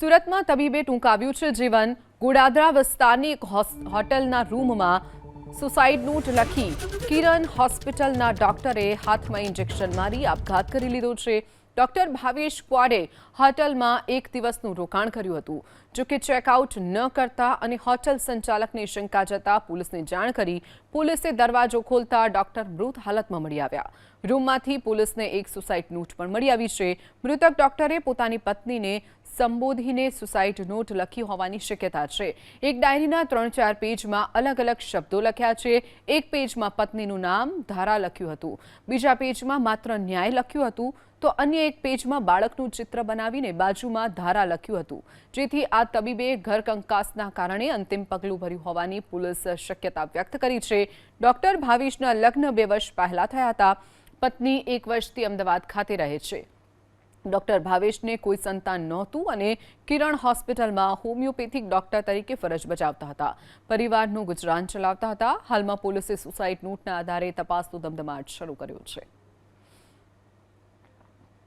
સુરતમાં તબીબે ટૂંકાવ્યું છે જીવન। ગોડાદરા વિસ્તારની એક હોટલના રૂમમાં સુસાઇડ નોટ લખી કિરણ હોસ્પિટલના ડોક્ટરે હાથમાં ઇન્જેક્શન મારી આપઘાત કરી લીધો છે। ડોક્ટર ભાવેશ ક્વાડે હોટલમાં એક દિવસનું રોકાણ કર્યું હતું। જો કે ચેકઆઉટ ન કરતા અને હોટલ સંચાલકને શંકા જતા પોલીસને જાણ કરી પોલીસે દરવાજો ખોલતા ડોક્ટર મૃત હાલતમાં મળી આવ્યા। રૂમમાંથી પોલીસને એક સુસાઇડ નોટ પણ મળી આવી છે। મૃતક ડોક્ટરે પોતાની પત્નીને સંબોધીને સુસાઇડ નોટ લખી હોવાની શક્યતા છે। એક ડાયરીના 3-4 પેજમાં અલગ અલગ શબ્દો લખ્યા છે। એક પેજમાં પત્નીનું નામ ધારા લખ્યું હતું, બીજા પેજમાં માત્ર ન્યાય લખ્યું હતું, તો અન્ય એક પેજમાં બાળકનું ચિત્ર બનાવીને બાજુમાં ધારા લખ્યું હતું, જેથી આ તબીબે ઘર કંકાસના કારણે અંતિમ પગલું ભર્યું હોવાની પોલીસ શક્યતા વ્યક્ત કરી છે। ડોક્ટર ભાવેશના લગ્ન 2 વર્ષ પહેલા થયા હતા। પત્ની 1 વર્ષથી અમદાવાદ ખાતે રહે છે। ડોક્ટર ભાવેશને કોઈ સંતાન નહોતું અને કિરણ હોસ્પિટલમાં હોમિયોપેથિક ડોક્ટર તરીકે ફરજ બજાવતા હતા। પરિવારનું ગુજરાન ચલાવતા હતા। હાલમાં પોલીસે સુસાઇડ નોટના આધારે તપાસનો ધમધમાટ શરૂ કર્યો છે।